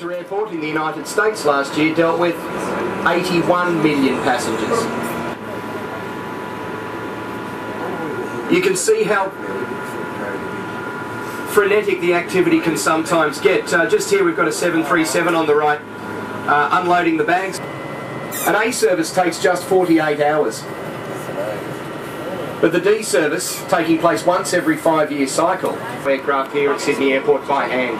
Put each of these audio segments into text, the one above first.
Airport in the United States last year dealt with 81 million passengers. You can see how frenetic the activity can sometimes get. Just here we've got a 737 on the right unloading the bags. An A service takes just 48 hours. But the D service, taking place once every 5-year cycle. Aircraft here at Sydney Airport by hand.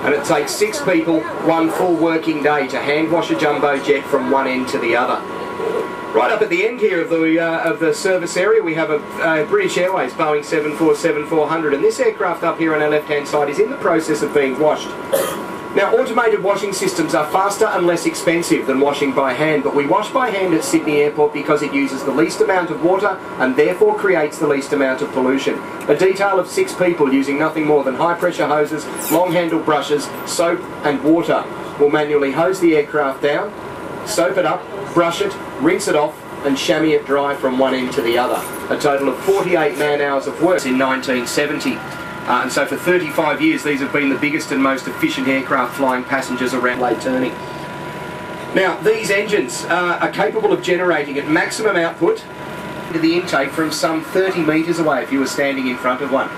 And it takes 6 people 1 full working day to hand wash a jumbo jet from one end to the other. Right up at the end here of the service area we have a British Airways Boeing 747-400, and this aircraft up here on our left hand side is in the process of being washed. Now, automated washing systems are faster and less expensive than washing by hand, but we wash by hand at Sydney Airport because it uses the least amount of water and therefore creates the least amount of pollution. A detail of 6 people using nothing more than high pressure hoses, long handled brushes, soap and water will manually hose the aircraft down, soap it up, brush it, rinse it off and chamois it dry from one end to the other. A total of 48 man-hours of work in 1970. And so for 35 years these have been the biggest and most efficient aircraft flying passengers around late turning. Now these engines are capable of generating at maximum output to the intake from some 30 metres away if you were standing in front of one.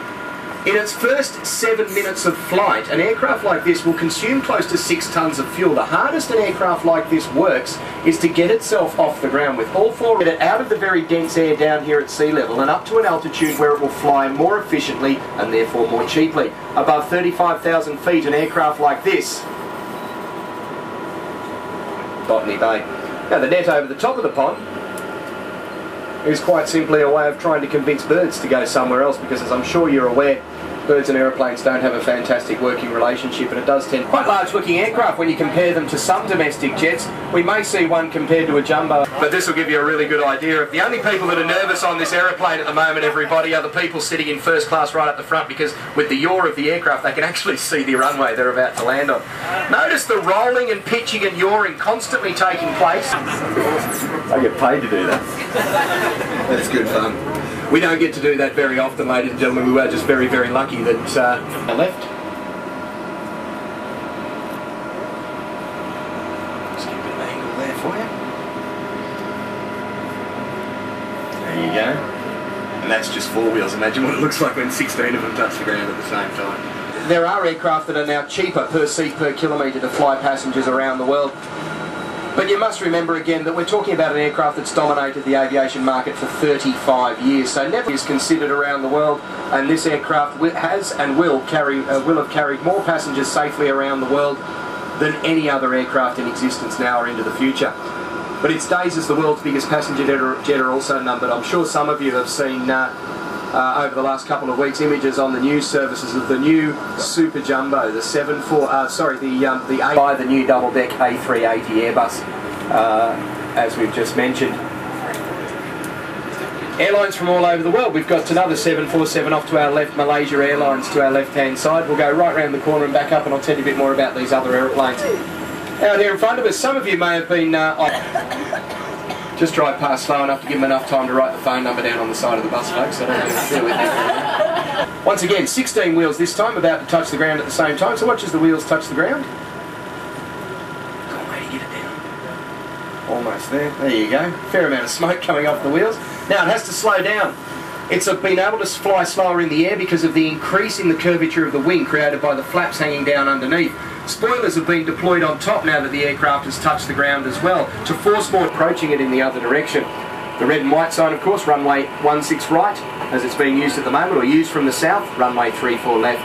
In its first 7 minutes of flight, an aircraft like this will consume close to 6 tonnes of fuel. The hardest an aircraft like this works is to get itself off the ground with all 4, get it out of the very dense air down here at sea level and up to an altitude where it will fly more efficiently and therefore more cheaply. Above 35,000 feet, an aircraft like this, Botany Bay. Now the net over the top of the pond is quite simply a way of trying to convince birds to go somewhere else, because as I'm sure you're aware, birds and aeroplanes don't have a fantastic working relationship, and it does tend quite large looking aircraft when you compare them to some domestic jets. We may see one compared to a jumbo, but this will give you a really good idea of the only people that are nervous on this aeroplane at the moment, everybody, are the people sitting in first class right up the front, because with the yaw of the aircraft they can actually see the runway they're about to land on. Notice the rolling and pitching and yawing constantly taking place. I get paid to do that. That's good fun. We don't get to do that very often, ladies and gentlemen. We were just very, very lucky that I left. Just give a bit of angle there for you. There you go. And that's just 4 wheels. Imagine what it looks like when 16 of them touch the ground at the same time. There are aircraft that are now cheaper per seat per kilometre to fly passengers around the world. But you must remember again that we're talking about an aircraft that's dominated the aviation market for 35 years, so never is considered around the world, and this aircraft has and will have carried more passengers safely around the world than any other aircraft in existence now or into the future. But its days as the world's biggest passenger jet are also numbered. I'm sure some of you have seen over the last couple of weeks images on the news services of the new Super Jumbo, the the new double-deck A380 Airbus, as we've just mentioned. Airlines from all over the world. We've got another 747 off to our left, Malaysia Airlines to our left-hand side. We'll go right round the corner and back up, and I'll tell you a bit more about these other aeroplanes. Out here in front of us, some of you may have been just drive past slow enough to give them enough time to write the phone number down on the side of the bus, folks, so don't have to deal with that. Once again, 16 wheels this time, about to touch the ground at the same time, so watch as the wheels touch the ground. Got a way to get it down. Almost there. There you go. Fair amount of smoke coming off the wheels. Now it has to slow down. It's been able to fly slower in the air because of the increase in the curvature of the wing created by the flaps hanging down underneath. Spoilers have been deployed on top now that the aircraft has touched the ground as well, to force more approaching it in the other direction. The red and white sign, of course, runway 16 right, as it's being used at the moment, or used from the south, runway 34 left.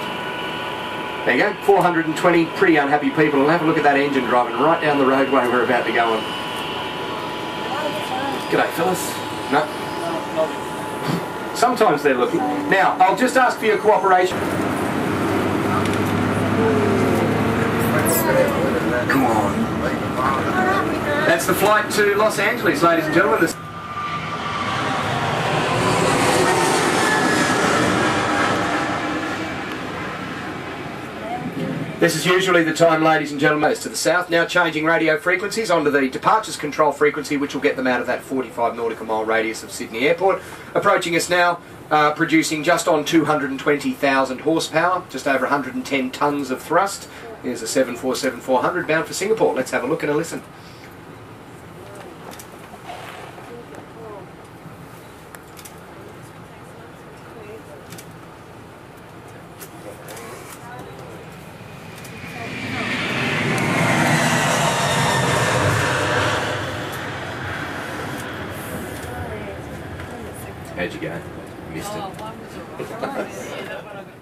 There you go, 420 pretty unhappy people. We'll have a look at that engine driving right down the roadway we're about to go on. G'day, fellas. No? Sometimes they're looking. Now, I'll just ask for your cooperation. Come on. That's the flight to Los Angeles, ladies and gentlemen. This is usually the time, ladies and gentlemen, to the south. Now changing radio frequencies onto the departures control frequency, which will get them out of that 45 nautical mile radius of Sydney Airport. Approaching us now, producing just on 220,000 horsepower, just over 110 tonnes of thrust. Here's a 747-400 bound for Singapore. Let's have a look and a listen. How'd you go? Missed it. Oh, one was